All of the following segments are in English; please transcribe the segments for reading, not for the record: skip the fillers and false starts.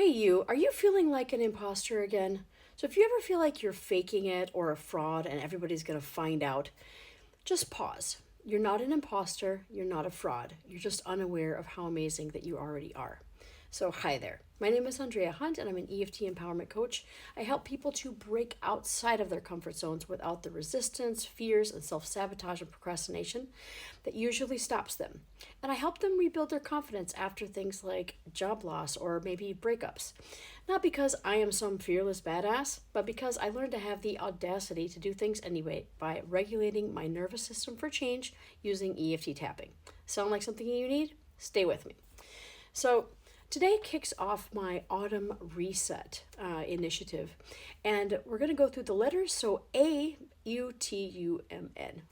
Hey you, are you feeling like an imposter again? So if you ever feel like you're faking it or a fraud and everybody's going to find out, just pause. You're not an imposter, you're not a fraud. You're just unaware of how amazing that you already are. So, hi there. My name is Andrea Hunt, and I'm an EFT empowerment coach. I help people to break outside of their comfort zones without the resistance, fears, and self sabotage and procrastination that usually stops them. And I help them rebuild their confidence after things like job loss or maybe breakups. Not because I am some fearless badass, but because I learned to have the audacity to do things anyway by regulating my nervous system for change using EFT tapping. Sound like something you need? Stay with me. So, today kicks off my Autumn Reset initiative, and we're going to go through the letters. So AUTUMN,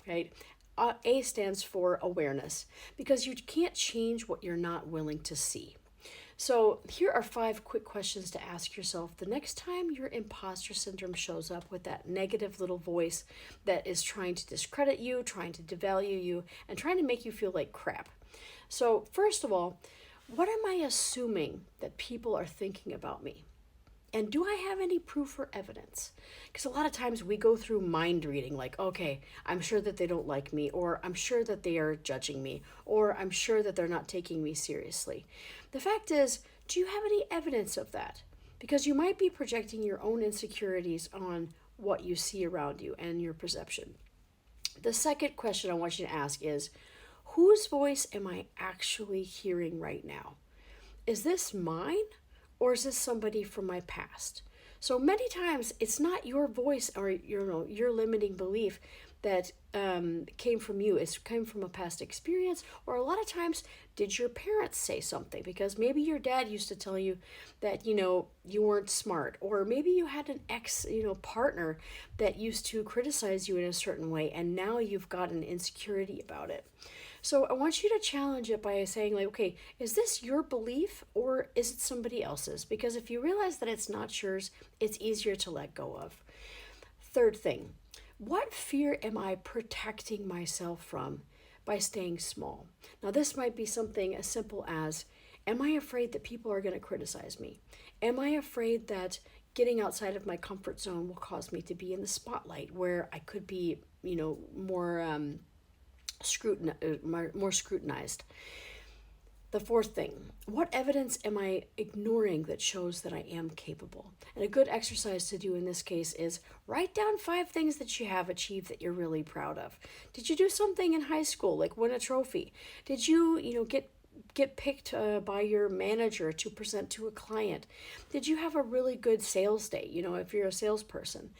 right? A stands for awareness, because you can't change what you're not willing to see. So here are 5 quick questions to ask yourself the next time your imposter syndrome shows up with that negative little voice that is trying to discredit you, trying to devalue you, and trying to make you feel like crap. So first of all, what am I assuming that people are thinking about me? And do I have any proof or evidence? Because a lot of times we go through mind reading, like, okay, I'm sure that they don't like me, or I'm sure that they are judging me, or I'm sure that they're not taking me seriously. The fact is, do you have any evidence of that? Because you might be projecting your own insecurities on what you see around you and your perception. The second question I want you to ask is, whose voice am I actually hearing right now? Is this mine, or is this somebody from my past? So many times it's not your voice or your limiting belief that came from you. It came from a past experience, or a lot of times, did your parents say something? Because maybe your dad used to tell you that you weren't smart, or maybe you had an ex partner that used to criticize you in a certain way, and now you've got an insecurity about it. So I want you to challenge it by saying, like, okay, is this your belief or is it somebody else's? Because if you realize that it's not yours, it's easier to let go of. Third thing, what fear am I protecting myself from by staying small? Now, this might be something as simple as, am I afraid that people are going to criticize me? Am I afraid that getting outside of my comfort zone will cause me to be in the spotlight where I could be, more scrutinized? The fourth thing, what evidence am I ignoring that shows that I am capable? And a good exercise to do in this case is write down 5 things that you have achieved that you're really proud of. Did you do something in high school, like win a trophy? Did you, get picked by your manager to present to a client? Did you have a really good sales day, if you're a salesperson?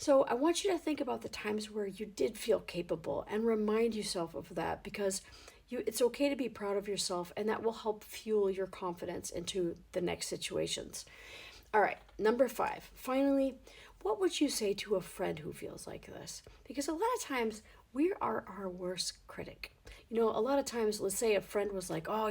So I want you to think about the times where you did feel capable and remind yourself of that, because it's okay to be proud of yourself, and that will help fuel your confidence into the next situations. All right, number 5. Finally, what would you say to a friend who feels like this? Because a lot of times we are our worst critic. A lot of times, let's say a friend was like, oh,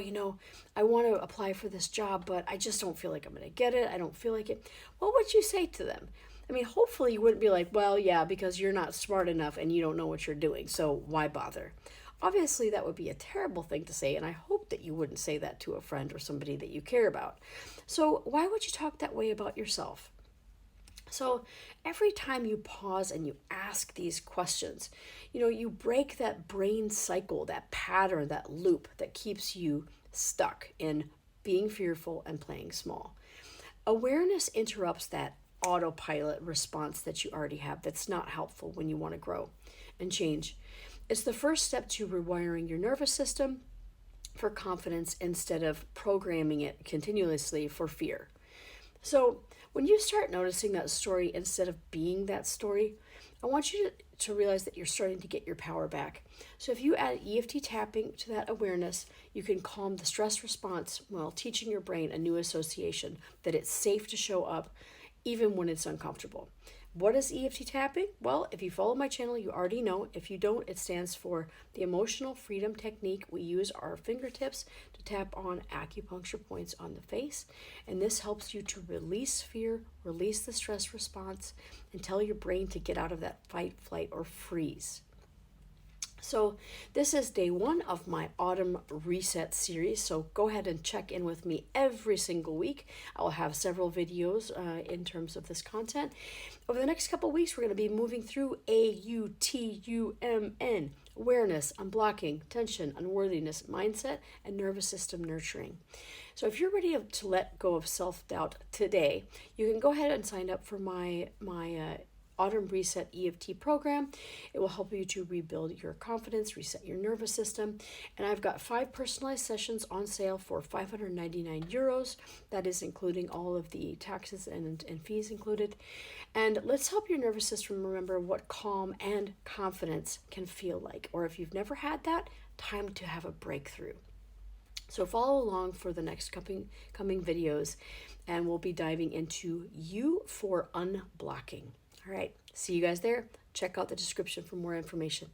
I want to apply for this job, but I just don't feel like I'm going to get it. I don't feel like it. What would you say to them? I mean, hopefully you wouldn't be like, well, yeah, because you're not smart enough and you don't know what you're doing, so why bother? Obviously, that would be a terrible thing to say, and I hope that you wouldn't say that to a friend or somebody that you care about. So why would you talk that way about yourself? So every time you pause and you ask these questions, you break that brain cycle, that pattern, that loop that keeps you stuck in being fearful and playing small. Awareness interrupts that autopilot response that you already have that's not helpful when you want to grow and change. It's the first step to rewiring your nervous system for confidence instead of programming it continuously for fear. So when you start noticing that story instead of being that story, I want you to realize that you're starting to get your power back. So if you add EFT tapping to that awareness, you can calm the stress response while teaching your brain a new association that it's safe to show up even when it's uncomfortable. What is EFT tapping? Well, if you follow my channel, you already know. If you don't, it stands for the emotional freedom technique. We use our fingertips to tap on acupuncture points on the face, and this helps you to release fear, release the stress response, and tell your brain to get out of that fight, flight, or freeze. So this is day 1 of my Autumn Reset series. So go ahead and check in with me every single week. I will have several videos in terms of this content. Over the next couple weeks, we're going to be moving through AUTUMN, awareness, unblocking, tension, unworthiness, mindset, and nervous system nurturing. So if you're ready to let go of self-doubt today, you can go ahead and sign up for my Autumn Reset EFT program. It will help you to rebuild your confidence, reset your nervous system. And I've got 5 personalized sessions on sale for €599. That is including all of the taxes and fees included. And let's help your nervous system remember what calm and confidence can feel like. Or if you've never had that, time to have a breakthrough. So follow along for the next coming videos, and we'll be diving into U for unblocking. All right, see you guys there. Check out the description for more information.